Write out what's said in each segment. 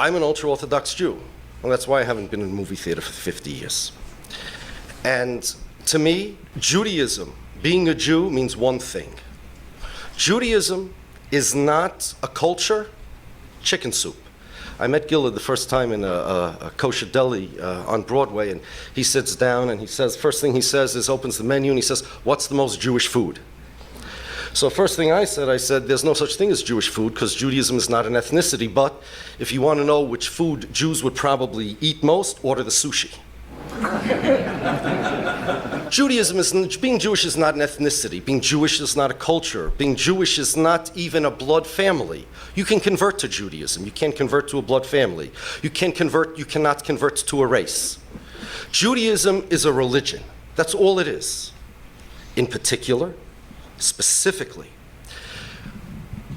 I'm an ultra-Orthodox Jew, and that's why I haven't been in a movie theater for 50 years. And to me, Judaism, being a Jew, means one thing. Judaism is not a culture, chicken soup. I met Gilad the first time in a kosher deli on Broadway, and he sits down and he says, first thing he says is, opens the menu and he says, what's the most Jewish food? So first thing I said, there's no such thing as Jewish food because Judaism is not an ethnicity, but if you want to know which food Jews would probably eat most, order the sushi. Being Jewish is not an ethnicity. Being Jewish is not a culture. Being Jewish is not even a blood family. You can convert to Judaism. You can't convert to a blood family. You cannot convert to a race. Judaism is a religion. That's all it is. In particular, specifically,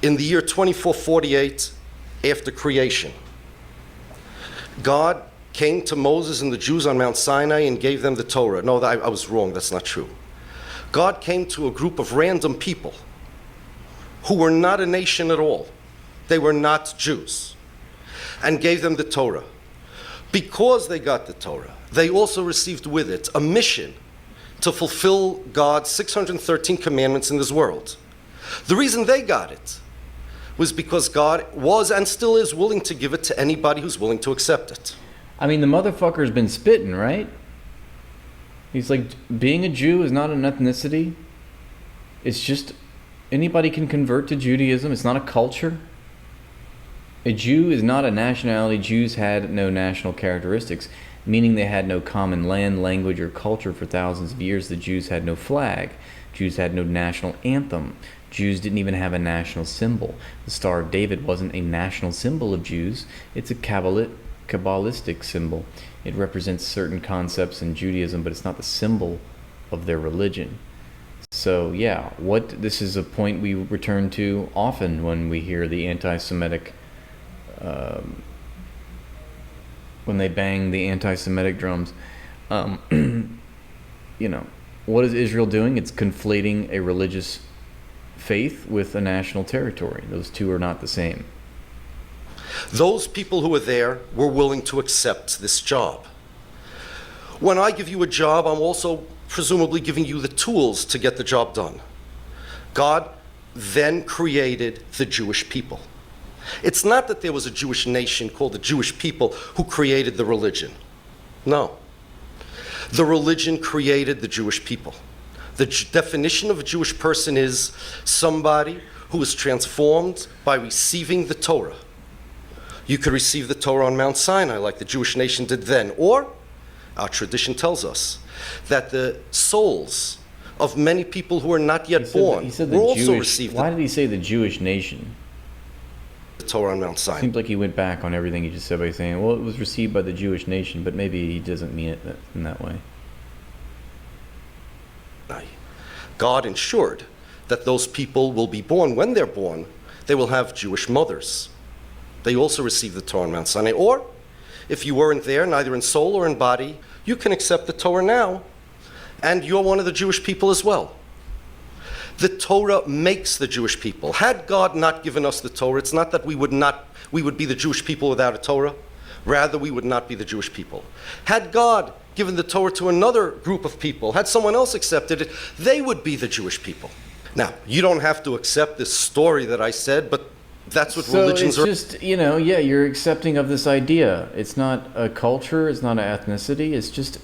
in the year 2448 after creation, God came to Moses and the Jews on Mount Sinai and gave them the Torah. No, I was wrong. That's not true. God came to a group of random people who were not a nation at all. They were not Jews, and gave them the Torah. Because they got the Torah, they also received with it a mission to fulfill God's 613 commandments in this world. The reason they got it was because God was and still is willing to give it to anybody who's willing to accept it. I mean, the motherfucker's been spitting, right? He's like, being a Jew is not an ethnicity. It's just anybody can convert to Judaism. It's not a culture. A Jew is not a nationality. Jews had no national characteristics, meaning they had no common land, language, or culture for thousands of years. The Jews had no flag. Jews had no national anthem. Jews didn't even have a national symbol. The Star of David wasn't a national symbol of Jews. It's a Kabbalistic symbol. It represents certain concepts in Judaism, but it's not the symbol of their religion. So yeah, this is a point we return to often when we hear the anti-Semitic, when they bang the anti-Semitic drums. What is Israel doing? It's conflating a religious faith with a national territory. Those two are not the same. Those people who were there were willing to accept this job. When I give you a job, I'm also presumably giving you the tools to get the job done. God then created the Jewish people. It's not that there was a Jewish nation called the Jewish people who created the religion. No. The religion created the Jewish people. The definition of a Jewish person is somebody who is transformed by receiving the Torah. You could receive the Torah on Mount Sinai like the Jewish nation did then. Or, our tradition tells us that the souls of many people who are not yet born will also receive Why did he say the Jewish nation? The Torah on Mount Sinai. Seems like he went back on everything he just said by saying, well, it was received by the Jewish nation, but maybe he doesn't mean it in that way. God ensured that those people will be born. When they're born, they will have Jewish mothers. They also received the Torah on Mount Sinai. Or, if you weren't there, neither in soul or in body, you can accept the Torah now, and you're one of the Jewish people as well. The Torah makes the Jewish people. Had God not given us the Torah, it's not that we would be the Jewish people without a Torah. Rather, we would not be the Jewish people. Had God given the Torah to another group of people, had someone else accepted it, they would be the Jewish people. Now, you don't have to accept this story that I said, but that's what religions are. So it's just, you're accepting of this idea. It's not a culture, it's not an ethnicity, it's just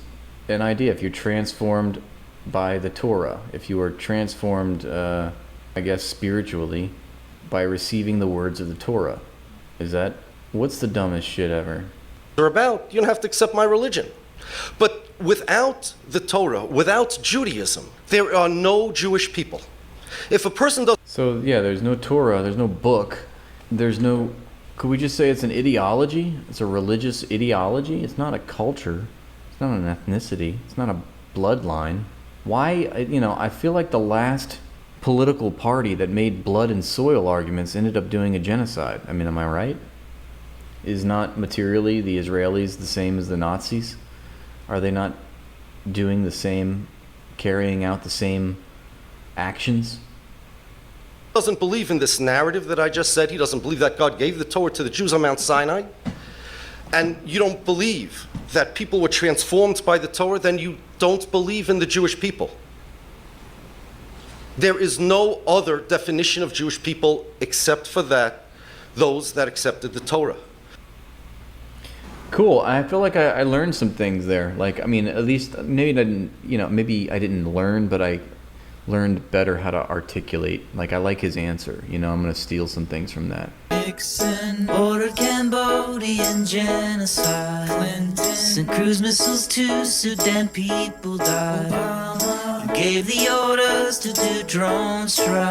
an idea. If you're transformed by the Torah, if you are transformed, spiritually, by receiving the words of the Torah, what's the dumbest shit ever? They're about, you don't have to accept my religion. But without the Torah, without Judaism, there are no Jewish people. If a person does... So, there's no Torah, there's no book, could we just say it's an ideology? It's a religious ideology? It's not a culture. It's not an ethnicity. It's not a bloodline. Why, I feel like the last political party that made blood and soil arguments ended up doing a genocide. I mean, am I right? Is not materially the Israelis the same as the Nazis? Are they not doing the same, carrying out the same actions? Doesn't believe in this narrative that I just said. He doesn't believe that God gave the Torah to the Jews on Mount Sinai. and you don't believe that people were transformed by the Torah, then you don't believe in the Jewish people. There is no other definition of Jewish people except for that, those that accepted the Torah. Cool. I feel like I learned some things there. Like, I mean, at least maybe I didn't, maybe I didn't learn, but I learned better how to articulate. Like, I like his answer. I'm going to steal some things from that. Nixon ordered Cambodian genocide. Clinton cruise missiles to Sudan, people died. Gave the orders to do drone strikes.